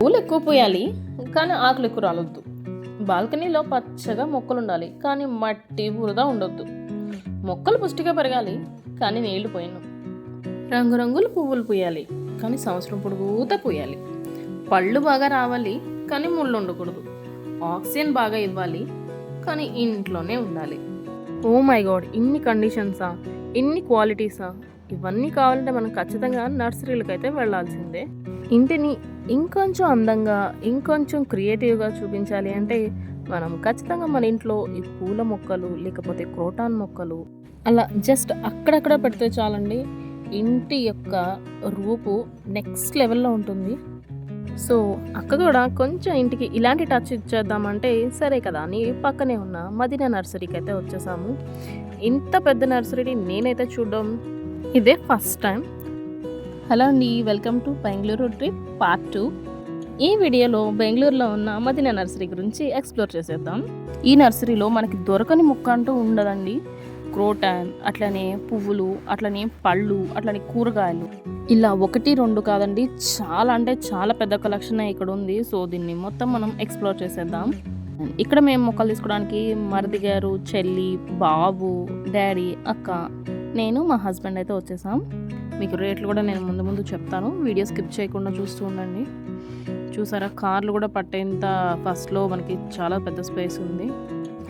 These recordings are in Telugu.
పూలు ఎక్కువ పోయాలి కానీ ఆకులు ఎక్కువ రాలొద్దు. బాల్కనీలో పచ్చగా మొక్కలు ఉండాలి కానీ మట్టి బురద ఉండొద్దు. మొక్కలు పుష్టిగా పెరగాలి కానీ నీళ్లు పోయిన. రంగురంగుల పువ్వులు పూయాలి కానీ సంవత్సరం పొడుగుతా పూయాలి. పళ్ళు బాగా రావాలి కానీ ముళ్ళు ఉండకూడదు. ఆక్సిజన్ బాగా ఇవ్వాలి కానీ ఇంట్లోనే ఉండాలి. ఓ మై గాడ్, ఇన్ని కండిషన్సా, ఇన్ని క్వాలిటీసా? ఇవన్నీ కావాలంటే మనం ఖచ్చితంగా నర్సరీలకైతే వెళ్ళాల్సిందే. ఇంటిని ఇంకొంచెం అందంగా ఇంకొంచెం క్రియేటివ్గా చూపించాలి అంటే మనం ఖచ్చితంగా మన ఇంట్లో ఈ పూల మొక్కలు లేకపోతే క్రోటాన్ మొక్కలు అలా జస్ట్ అక్కడక్కడ పెడితే చాలండి. ఇంటి యొక్క రూపు నెక్స్ట్ లెవెల్లో ఉంటుంది. సో అక్క కూడా కొంచెం ఇంటికి ఇలాంటి టచ్ ఇచ్చేద్దామంటే సరే కదా అని పక్కనే ఉన్న మదీనా నర్సరీకి అయితే వచ్చేసాము. ఇంత పెద్ద నర్సరీని నేనైతే చూడడం ఇదే ఫస్ట్ టైం. హలో అండి, welcome to Bengaluru trip part 2. ఈ వీడియోలో బెంగళూరులో ఉన్న మదీనా నర్సరీ గురించి ఎక్స్ప్లోర్ చేసేద్దాం. ఈ నర్సరీలో మనకి దొరకని మొక్క అంటూ ఉండదండి. క్రోటాన్, అట్లనే పువ్వులు, అట్లనే పళ్ళు, అట్లనే కూరగాయలు, ఇలా 1-2 కాదండి, చాలా అంటే చాలా పెద్ద కలెక్షన్ ఇక్కడ ఉంది. సో దీన్ని మొత్తం మనం ఎక్స్ప్లోర్ చేసేద్దాం. ఇక్కడ మేము మొక్కలు తీసుకోవడానికి మరిది గారు, చెల్లి, బాబు, డాడీ, అక్క, నేను, మా హస్బెండ్ అయితే వచ్చేసాం. మీకు రేట్లు కూడా నేను ముందు చెప్తాను, వీడియో స్కిప్ చేయకుండా చూస్తూ ఉండండి. చూసారా, కార్లు కూడా పట్టేంత ఫస్ట్లో మనకి చాలా పెద్ద స్పేస్ ఉంది.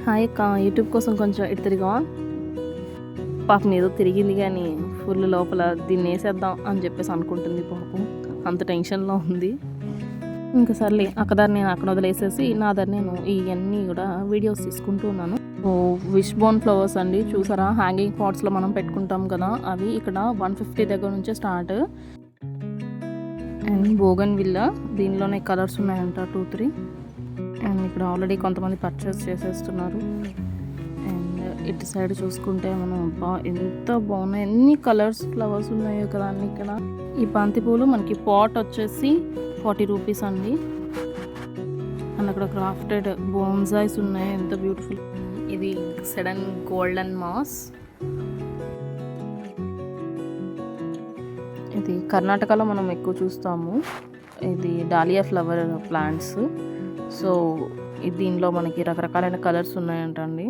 హాయ్ అక్క, యూట్యూబ్ కోసం కొంచెం ఇటు తిరిగా. పాపం ఏదో తిరిగింది కానీ ఫుల్ లోపల దీన్ని వేసేద్దాం అని చెప్పేసి అనుకుంటుంది. పాపం అంత టెన్షన్లో ఉంది. ఇంకా సర్లే, అక్కదారి నేను అక్కడ వదిలేసేసి నా దారి నేను ఇవన్నీ కూడా వీడియోస్ తీసుకుంటూ ఉన్నాను. ఓ విష్ బోన్ ఫ్లవర్స్ అండి, చూసారా, హ్యాంగింగ్ పాట్స్లో మనం పెట్టుకుంటాం కదా అవి. ఇక్కడ 150 దగ్గర నుంచే స్టార్ట్. అండ్ బోగన్ విల్లా, దీనిలోనే కలర్స్ ఉన్నాయంట 2-3. అండ్ ఇక్కడ ఆల్రెడీ కొంతమంది పర్చేస్ చేసేస్తున్నారు. అండ్ ఇటు సైడ్ చూసుకుంటే మనం ఎంత బాగున్నాయి, ఎన్ని కలర్స్ ఫ్లవర్స్ ఉన్నాయో కదా అన్ని. ఇక్కడ ఈ బంతి పూలు మనకి పాట్ వచ్చేసి 40 రూపీస్ అండి. అండ్ అక్కడ క్రాఫ్టెడ్ బోన్సాయిస్ ఉన్నాయి, ఎంత బ్యూటిఫుల్. ఇది సడన్ గోల్డెన్ మాస్. ఇది కర్ణాటకలో మనం ఎక్కువ చూస్తాము. ఇది డాలియా ఫ్లవర్ ప్లాంట్స్. సో దీనిలో మనకి రకరకాలైన కలర్స్ ఉన్నాయంటండి.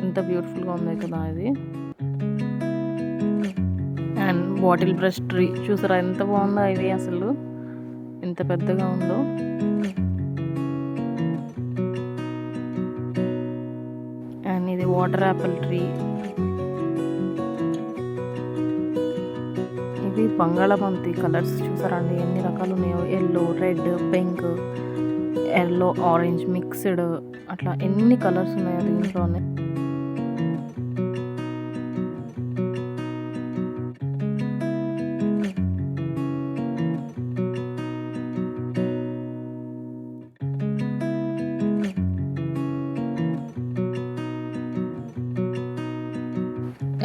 ఎంత బ్యూటిఫుల్గా ఉంది కదా ఇది. అండ్ బాటిల్ బ్రష్ ట్రీ, చూసారా ఎంత బాగుందో ఇది, అసలు ఎంత పెద్దగా ఉందో. అండ్ ఇది వాటర్ యాపిల్ ట్రీ. ఇది బంగాళాబంతి కలర్స్, చూసారా అండి ఎన్ని రకాలు ఉన్నాయో. Yellow, red, pink, yellow, orange mixed, అట్లా ఎన్ని కలర్స్ ఉన్నాయో దీంట్లోనే.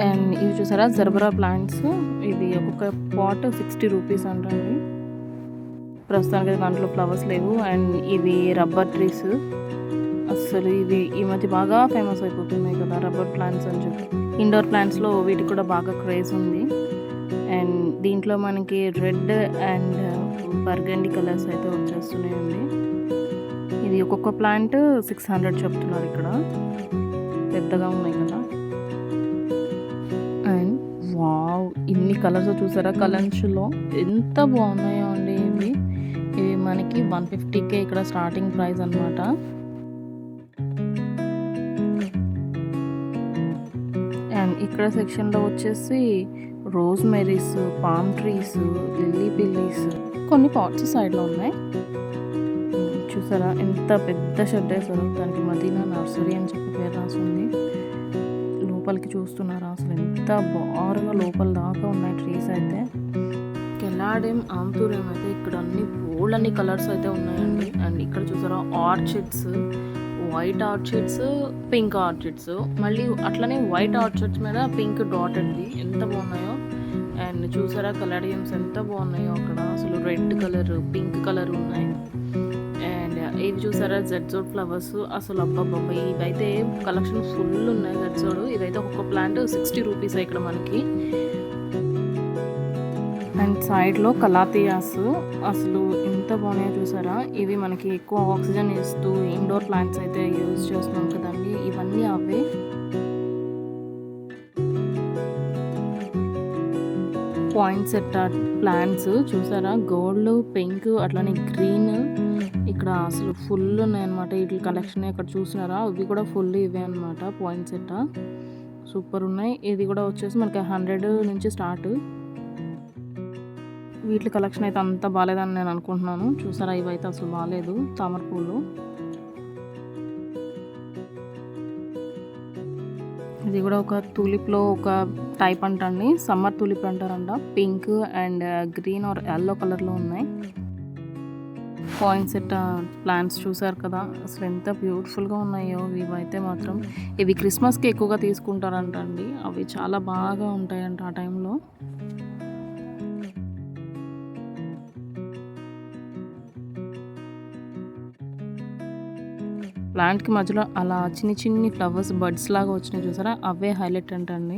అండ్ ఇవి చూసారా జర్బరా ప్లాంట్స్. ఇది ఒక్కొక్క పాట్ 60 రూపీస్ అంటండి. ప్రస్తుతానికి దాంట్లో ఫ్లవర్స్ లేవు. అండ్ ఇవి రబ్బర్ ట్రీస్. అసలు ఇవి ఈ మధ్య బాగా ఫేమస్ అయిపోతున్నాయి కదా రబ్బర్ ప్లాంట్స్ అని చెప్పి. ఇండోర్ ప్లాంట్స్లో వీటికి కూడా బాగా క్రేజ్ ఉంది. అండ్ దీంట్లో మనకి రెడ్ అండ్ బర్గండి కలర్స్ అయితే వచ్చేస్తున్నాయండి. ఇది ఒక్కొక్క ప్లాంట్ 600 చెప్తున్నారు ఇక్కడ, పెద్దగా ఉన్నాయి కదా. అండ్ వావ్, ఇన్ని కలర్స్ చూసారా కలర్స్లో ఎంత బాగున్నాయో అండి. ఇవి మనకి 150K ఇక్కడ స్టార్టింగ్ ప్రైస్ అనమాట. అండ్ ఇక్కడ సెక్షన్లో వచ్చేసి rosemaries, palm trees, lilly pillies, కొన్ని పాట్స్ సైడ్లో ఉన్నాయి. చూసారా ఎంత పెద్ద షెడ్ వేసారు, దానికి మదీనా నర్సరీ అని చెప్పి పేరు రాసింది. లోపలికి చూస్తున్నారా అసలు ఎంత బారుగా లోపల దాకా ఉన్నాయి ట్రీస్ అయితే. కెలాడేం, ఆమ్తూరేం అయితే ఇక్కడ అన్ని బోల్డ్ అన్ని కలర్స్ అయితే ఉన్నాయండి. అండ్ ఇక్కడ చూసారా orchids, white orchids, pink orchids, మళ్ళీ అట్లనే వైట్ ఆర్చిడ్స్ మీద పింక్ డాటెడ్ది, ఎంత బాగున్నాయో. అండ్ చూసారా కలాడియమ్స్ ఎంత బాగున్నాయో అక్కడ, అసలు రెడ్ కలర్, పింక్ కలర్ ఉన్నాయి. అండ్ ఇవి చూసారా జెడ్జోడ్ ఫ్లవర్స్, అసలు అబ్బాబ్బా ఇవైతే కలెక్షన్ ఫుల్ ఉన్నాయి జెడ్జోడ్. ఇవైతే ఒక్కొక్క ప్లాంట్ 60 రూపీస్ ఇక్కడ మనకి. అండ్ సైడ్లో కలాతియాస్ అసలు ఎంత బాగున్నాయో చూసారా. ఇవి మనకి ఎక్కువ ఆక్సిజన్ ఇస్తూ ఇండోర్ ప్లాంట్స్ అయితే యూజ్ చేస్తున్నాం కదండి, ఇవన్నీ అవే. పాయింట్సెట్టా ప్లాంట్స్ చూసారా, గోల్డ్, పింక్, అట్లానే గ్రీన్. ఇక్కడ అసలు ఫుల్ ఉన్నాయన్నమాట వీటి కలెక్షన్. ఇక్కడ చూసినారా, ఇవి కూడా ఫుల్ ఇవే అనమాట పాయింట్సెట్టా. సూపర్ ఉన్నాయి. ఇది కూడా వచ్చేసి మనకి 100 నుంచి స్టార్ట్. వీటి కలెక్షన్ అయితే అంత బాగాలేదని నేను అనుకుంటున్నాను. చూసారా, ఇవైతే అసలు బాగాలేదు. తామర పూలు, ఇది కూడా ఒక తులిప్లో ఒక టైప్ అంటండి, సమ్మర్ తులిప్ అంటారంట. Pink and green are yellow కలర్లో ఉన్నాయి. పాయింట్సెట్టా ప్లాంట్స్ చూసారు కదా, అసలు ఎంత బ్యూటిఫుల్గా ఉన్నాయో. ఇవైతే మాత్రం ఇవి క్రిస్మస్కి ఎక్కువగా తీసుకుంటారంట అండి. అవి చాలా బాగా ఉంటాయంట ఆ టైంలో. ప్లాంట్కి మధ్యలో అలా చిన్ని చిన్ని ఫ్లవర్స్ బడ్స్ లాగా వచ్చినాయి చూసారా, అవే హైలైట్ అంటండి.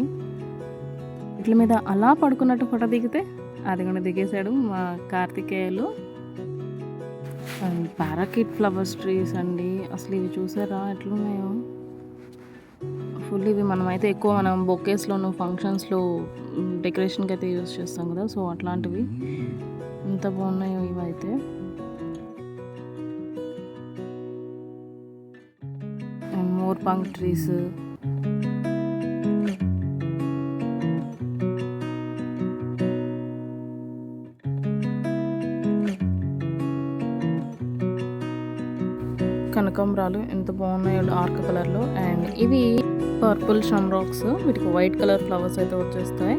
వీటి మీద అలా పడుకున్నట్టు ఫోటో దిగితే అది కూడా దిగేశాడు మా కార్తికేయులు. అండ్ పారాకిట్ ఫ్లవర్స్ ట్రీస్ అండి, అసలు ఇవి చూసారా ఎట్లున్నాయో. ఫుల్ ఇవి మనమైతే ఎక్కువ మనం బొకేస్లోను ఫంక్షన్స్లో డెకరేషన్కి అయితే యూజ్ చేస్తాం కదా, సో అట్లాంటివి ఎంత బాగున్నాయో ఇవైతే. అండ్ మోర్ పంక్ ట్రీస్, కనకాంబరాలు ఎంత బాగున్నాయో డార్క్ కలర్లో. అండ్ ఇవి పర్పుల్ షమ్రాక్స్, వీటికి వైట్ కలర్ ఫ్లవర్స్ అయితే వచ్చేస్తాయి.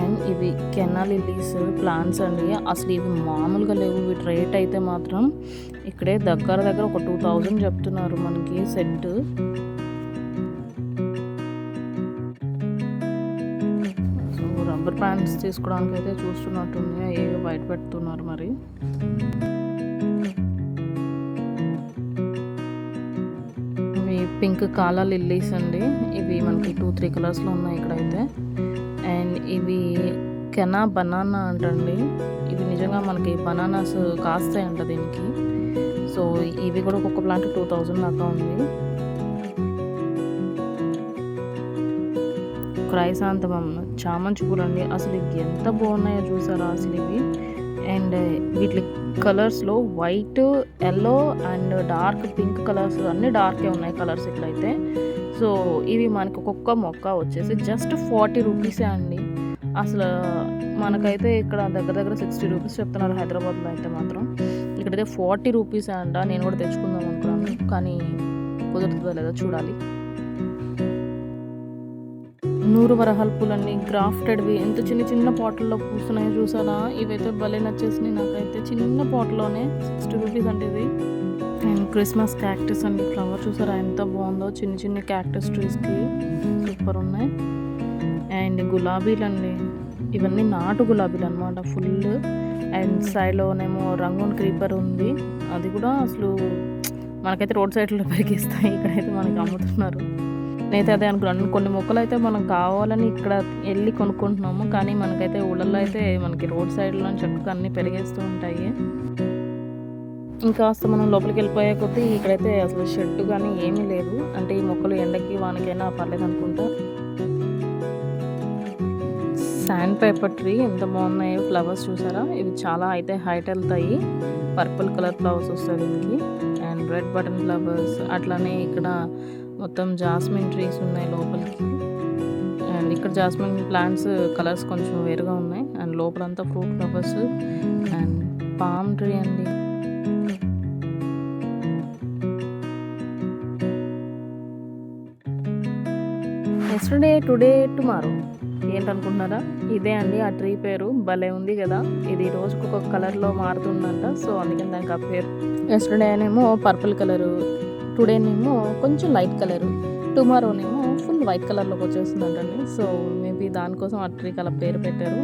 అండ్ ఇవి కెన్నా లిల్లీస్ ప్లాంట్స్ అండి, అసలు ఇవి మామూలుగా లేవు. వీటి రేట్ అయితే మాత్రం ఇక్కడే దగ్గర ఒక 2000 చెప్తున్నారు మనకి సెట్. సో రబ్బర్ ప్లాంట్స్ తీసుకోవడానికి అయితే చూస్తున్నట్టుంది, ఏవో బయట పెడుతున్నారు మరి. పింక్ కాలా లిల్లీస్ అండి, ఇవి మనకి 2-3 కలర్స్లో ఉన్నాయి ఇక్కడైతే. అండ్ ఇవి కెనా బనానా అంటండి, ఇవి నిజంగా మనకి బనానాస్ కాస్తాయంట దీనికి. సో ఇవి కూడా ఒక్కొక్క ప్లాంట్ 2000 దాకా ఉంది. క్రైసాంతమం చామంతి పూలు అండి, అసలు ఎంత బాగున్నాయో చూసారా అసలు ఇవి. అండ్ వీటి కలర్స్లో white, yellow and dark pink colours, అన్ని డార్కే ఉన్నాయి కలర్స్ ఇక్కడైతే. సో ఇవి మనకి ఒక్కొక్క మొక్క వచ్చేసి జస్ట్ 40 రూపీసే అండి. అసలు మనకైతే ఇక్కడ దగ్గర 60 రూపీస్ చెప్తున్నారు హైదరాబాద్లో అయితే మాత్రం. ఇక్కడైతే 40 రూపీసే అంట. నేను కూడా తెచ్చుకుందాం అనుకున్నాను, కానీ కుదురుతుందో లేదో చూడాలి. 100 వరహాల పూలన్నీ గ్రాఫ్టెడ్వి, ఎంత చిన్న పాటల్లో పూస్తున్నాయో చూసారా. ఇవైతే భలే నచ్చేసినాయి నాకైతే. చిన్న పాట్లోనే 60 రూపీస్ అంటే ఇది. అండ్ క్రిస్మస్ క్యాక్టస్ అండి, ఫ్లవర్ చూసారా ఎంత బాగుందో. చిన్న క్యాక్టస్ ట్రీస్కి సూపర్ ఉన్నాయి. అండ్ గులాబీలు అండి, ఇవన్నీ నాటు గులాబీలు అనమాట ఫుల్. అండ్ సైడ్లోనేమో రంగూన్ క్రీపర్ ఉంది, అది కూడా అసలు మనకైతే రోడ్ సైడ్లో పెరిగిస్తాయి, ఇక్కడైతే మనకి అమ్ముతున్నారు. నేనైతే అదే అనుకున్నాను, కొన్ని మొక్కలు అయితే మనం కావాలని ఇక్కడ వెళ్ళి కొనుక్కుంటున్నాము, కానీ మనకైతే ఊళ్ళల్లో అయితే మనకి రోడ్ సైడ్లో చక్కగా అన్నీ పెరిగేస్తూ ఉంటాయి. ఇంకా మనం లోపలికి వెళ్ళిపోయే కొద్దీ ఇక్కడైతే అసలు షెడ్ కానీ ఏమీ లేదు. అంటే ఈ మొక్కలు ఎండకి వానకైనా పర్లేదు అనుకుంటా. శాండ్ పేపర్ ట్రీ ఎంత బాగున్నాయి ఫ్లవర్స్ చూసారా. ఇవి చాలా అయితే హైట్ వెళ్తాయి, పర్పుల్ కలర్ ఫ్లవర్స్ వస్తాయి దీనికి. అండ్ రెడ్ బటన్ ఫ్లవర్స్, అట్లానే ఇక్కడ మొత్తం జాస్మిన్ ట్రీస్ ఉన్నాయి లోపలికి. అండ్ ఇక్కడ జాస్మిన్ ప్లాంట్స్ కలర్స్ కొంచెం వేరుగా ఉన్నాయి. అండ్ లోపలంతా fruit flowers. And palm tree అండి, ఎస్టర్డే, టుడే, టుమారో ఏంటనుకుంటున్నారా, ఇదే అండి ఆ ట్రీ పేరు. భలే ఉంది కదా, ఇది రోజుకు ఒక కలర్లో మారుతుందంట, సో అందుకని దానికి ఆ పేరు. ఎస్టర్డే అనేమో పర్పుల్ కలరు, టుడేనేమో కొంచెం లైట్ కలరు, టుమారోనేమో ఫుల్ వైట్ కలర్లోకి వచ్చేస్తుందంటండి. సో మేబీ దానికోసం ఆ ట్రీ కలర్ పేరు పెట్టారు.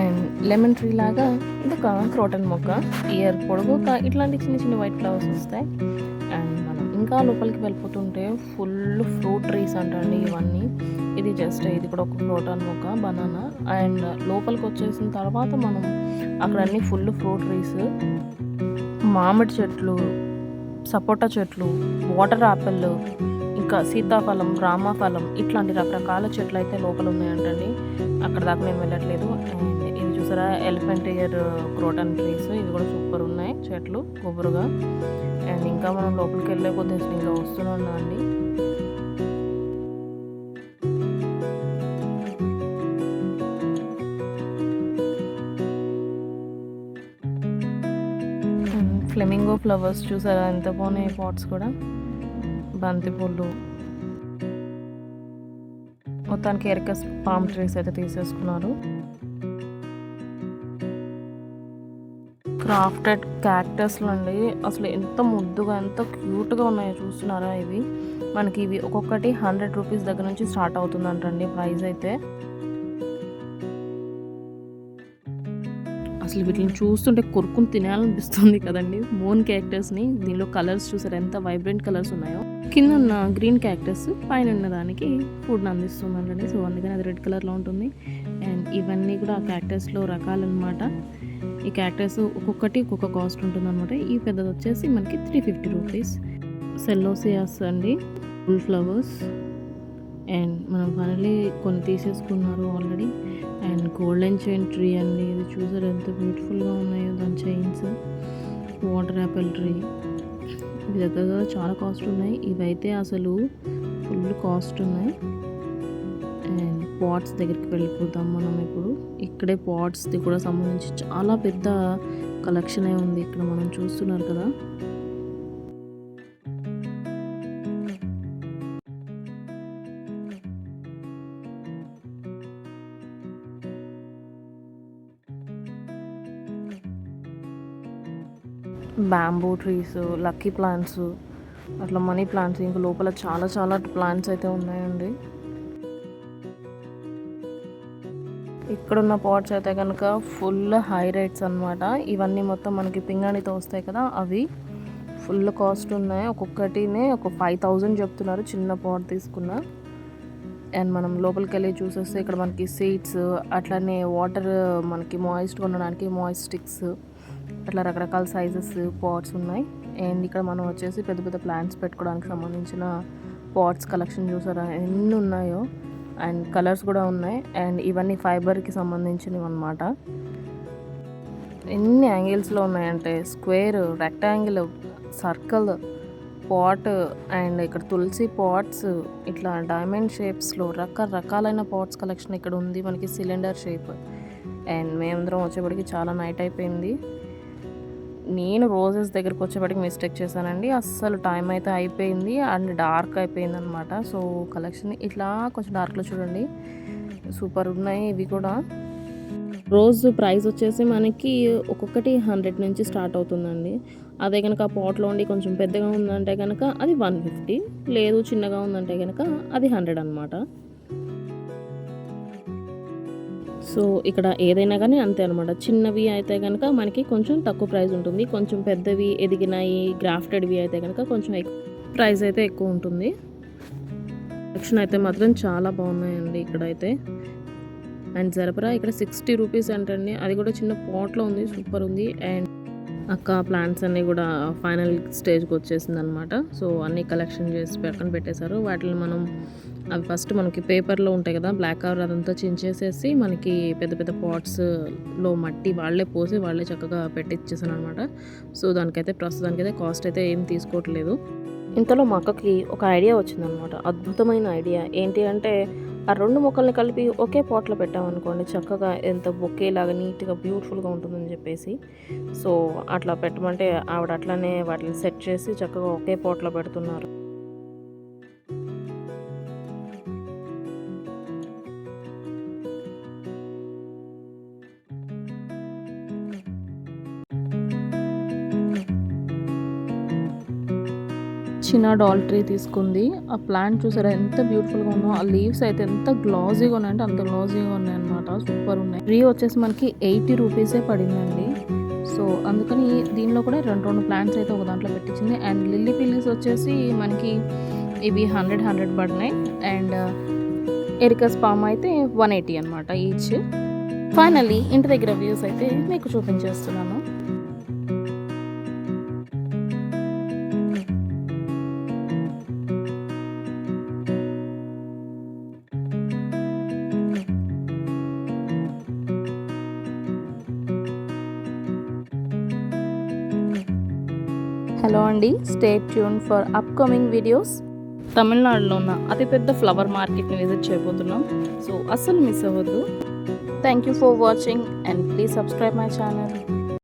అండ్ లెమన్ ట్రీ లాగా ఇది ఒక క్రోటన్ మొక్క, ఇయర్ పొడుగు ఇట్లాంటి చిన్న వైట్ ఫ్లవర్స్ వస్తాయి. అండ్ మనం ఇంకా లోపలికి వెళ్ళిపోతుంటే ఫుల్ ఫ్రూట్ ట్రీస్ అంటండి ఇవన్నీ. ఇది ఇది జస్ట్ ఇది కూడా ఒక క్రోటాన్ మొక్క బనానా. అండ్ లోపలికి వచ్చేసిన తర్వాత మనం అక్కడ అన్ని ఫుల్ ఫ్రూట్ ట్రీస్, మామిడి చెట్లు, సపోటా చెట్లు, వాటర్ యాపిల్, ఇంకా సీతాఫలం, రామఫలం ఇట్లాంటి రకరకాల చెట్లు అయితే లోపల ఉన్నాయంటండి. అక్కడ దాకా నేను వెళ్ళట్లేదు. అండ్ ఇది చూసారా ఎలిఫెంట్ ఇయర్ క్రోటన్ ట్రీస్, ఇవి కూడా సూపర్ ఉన్నాయి చెట్లు కొబ్బరుగా. అండ్ ఇంకా మనం లోపలికి వెళ్ళే కొద్ది అసలు ఇంకా వస్తూనే ఉన్నా అండి. ఫ్లెమింగో ఫ్లవర్స్ చూసారా ఎంత బాగున్నాయి పాట్స్ కూడా, బంతిపూలు. మొత్తానికి ఎరికస్ పామ్ ట్రీస్ అయితే తీసేసుకున్నారు. క్రాఫ్టెడ్ క్యాక్టస్లు అండి, అసలు ఎంత ముద్దుగా ఎంత క్యూట్గా ఉన్నాయో చూస్తున్నారా. ఇవి మనకి ఇవి ఒక్కొక్కటి 100 రూపీస్ దగ్గర నుంచి స్టార్ట్ అవుతుందంటండి ప్రైస్ అయితే. అసలు వీటిని చూస్తుంటే కొరుకుని తినాలనిపిస్తుంది కదండి. మూన్ క్యాక్టస్ని, దీనిలో కలర్స్ చూసారు ఎంత వైబ్రెంట్ కలర్స్ ఉన్నాయో. కింద ఉన్న గ్రీన్ క్యాక్టస్ పైన ఉన్న దానికి ఫుడ్ అందిస్తుందండి. సో అందుకని అది రెడ్ కలర్లో ఉంటుంది. అండ్ ఇవన్నీ కూడా ఆ క్యాక్టస్లో రకాలన్నమాట. ఈ క్యాక్టస్ ఒక్కొక్కటి ఒక్కొక్క కాస్ట్ ఉంటుందన్నమాట. ఈ పెద్దది వచ్చేసి మనకి 350 రూపీస్. సెల్లోసియాస్ అండి, ఫుల్ ఫ్లవర్స్. అండ్ మనం ఫైనల్లీ కొన్ని తీసేసుకున్నారు already. And golden chain tree అండి, ఇది చూసారు ఎంత బ్యూటిఫుల్గా ఉన్నాయో దాని చైన్స్. వాటర్ యాపిల్ ట్రీ, ఇవి దగ్గరగా చాలా కాస్ట్ ఉన్నాయి. ఇవైతే అసలు ఫుల్ కాస్ట్ ఉన్నాయి. అండ్ పాట్స్ దగ్గరికి వెళ్ళిపోతాం మనం ఇప్పుడు. ఇక్కడే పాట్స్ది కూడా సంబంధించి చాలా పెద్ద కలెక్షనే ఉంది ఇక్కడ మనం చూస్తున్నారు కదా. బ్యాంబూ ట్రీస్, లక్కీ ప్లాంట్స్, అట్లా మనీ ప్లాంట్స్, ఇంకా లోపల చాలా చాలా ప్లాంట్స్ అయితే ఉన్నాయండి. ఇక్కడున్న పాట్స్ అయితే కనుక ఫుల్ హై రేట్స్ అనమాట. ఇవన్నీ మొత్తం మనకి పింగాణితో వస్తాయి కదా, అవి ఫుల్ కాస్ట్ ఉన్నాయి. ఒక్కొక్కటినే ఒక 5000 చెప్తున్నారు చిన్న పాట్ తీసుకున్న. అండ్ మనం లోపలికి వెళ్ళి చూసేస్తే ఇక్కడ మనకి సీడ్స్, అట్లనే వాటర్ మనకి మాయిస్ట్గా ఉండడానికి మాయిస్ట్ స్టిక్స్, అట్లా రకరకాల సైజెస్ పాట్స్ ఉన్నాయి. అండ్ ఇక్కడ మనం వచ్చేసి పెద్ద పెద్ద ప్లాంట్స్ పెట్టుకోవడానికి సంబంధించిన పాట్స్ కలెక్షన్ చూసారా ఎన్ని ఉన్నాయో. అండ్ కలర్స్ కూడా ఉన్నాయి. అండ్ ఇవన్నీ ఫైబర్కి సంబంధించినవి అనమాట. ఎన్ని యాంగిల్స్లో ఉన్నాయంటే square, rectangle, circle, pot, and ఇక్కడ తులసి పాట్స్, ఇట్లా డైమండ్ షేప్స్లో రకరకాలైన పాట్స్ కలెక్షన్ ఇక్కడ ఉంది మనకి. Cylinder shape. అండ్ మేమందరం వచ్చేప్పటికి చాలా నైట్ అయిపోయింది. నేను రోజెస్ దగ్గరికి వచ్చేప్పటికి మిస్టేక్ చేశానండి. అస్సలు టైం అయితే అయిపోయింది అండ్ డార్క్ అయిపోయింది అనమాట. సో కలెక్షన్ ఇట్లా కొంచెం డార్క్లో చూడండి, సూపర్ ఉన్నాయి ఇవి కూడా. రోజ్ ప్రైస్ వచ్చేసి మనకి ఒక్కొక్కటి 100 నుంచి స్టార్ట్ అవుతుందండి. అదే కనుక పాట్లో ఉండి కొంచెం పెద్దగా ఉందంటే కనుక అది 150, లేదు చిన్నగా ఉందంటే కనుక అది 100 అనమాట. సో ఇక్కడ ఏదైనా కానీ అంతే అనమాట. చిన్నవి అయితే కనుక మనకి కొంచెం తక్కువ ప్రైస్ ఉంటుంది. కొంచెం పెద్దవి ఎదిగినాయి గ్రాఫ్టెడ్వి అయితే కనుక కొంచెం ప్రైస్ అయితే ఎక్కువ ఉంటుంది. కలెక్షన్ అయితే మాత్రం చాలా బాగున్నాయండి ఇక్కడైతే. అండ్ జరపరా ఇక్కడ 60 రూపీస్ అంటండి, అది కూడా చిన్న పాట్లో ఉంది, సూపర్ ఉంది. అండ్ అక్క ప్లాంట్స్ అన్నీ కూడా ఫైనల్ స్టేజ్కి వచ్చేసింది అనమాట. సో అన్నీ కలెక్షన్ చేసి పక్కన పెట్టేశారు. వాటిని మనం అవి ఫస్ట్ మనకి పేపర్లో ఉంటాయి కదా బ్లాక్ కవర్, అదంతా చించేసేసి మనకి పెద్ద పెద్ద పాట్స్లో మట్టి వాళ్ళే పోసి వాళ్ళే చక్కగా పెట్టిచ్చేసాను అనమాట. సో దానికైతే ప్రస్తుతానికైతే కాస్ట్ అయితే ఏం తీసుకోవట్లేదు. ఇంతలో మా అక్కకి ఒక ఐడియా వచ్చిందనమాట, అద్భుతమైన ఐడియా. ఏంటి అంటే ఆ 2 మొక్కల్ని కలిపి ఒకే పాట్లో పెట్టామనుకోండి చక్కగా ఎంత బొకేలాగా నీట్గా బ్యూటిఫుల్గా ఉంటుందని చెప్పేసి. సో అట్లా పెట్టమంటే ఆవిడ అట్లనే వాటిని సెట్ చేసి చక్కగా ఒకే పాట్లో పెడుతున్నారు. చిన్న డాల్ ట్రీ తీసుకుంది. ఆ ప్లాంట్ చూసారా ఎంత బ్యూటిఫుల్గా ఉందో. ఆ లీవ్స్ అయితే ఎంత గ్లాజీగా ఉన్నాయంటే అంత గ్లాజీగా ఉన్నాయన్నమాట, సూపర్ ఉన్నాయి. ట్రీ వచ్చేసి మనకి 80 రూపీసే పడిందండి. సో అందుకని దీనిలో కూడా రెండు ప్లాంట్స్ అయితే ఒక దాంట్లో పెట్టించింది. అండ్ లిల్లీ పిల్లీస్ వచ్చేసి మనకి ఇవి 100 పడినాయి. అండ్ ఎరికస్ పామ్ అయితే 180 అనమాట ఈచ్. ఫైనల్లీ ఇంటి దగ్గర వ్యూస్ అయితే మీకు చూపించేస్తున్నాను. హలో అండి, stay tune for upcoming videos. తమిళనాడులో ఉన్న అతిపెద్ద ఫ్లవర్ మార్కెట్ని విజిట్ చేయబోతున్నాం. సో అస్సలు మిస్ అవ్వద్దు. Thank you for watching and please subscribe my channel.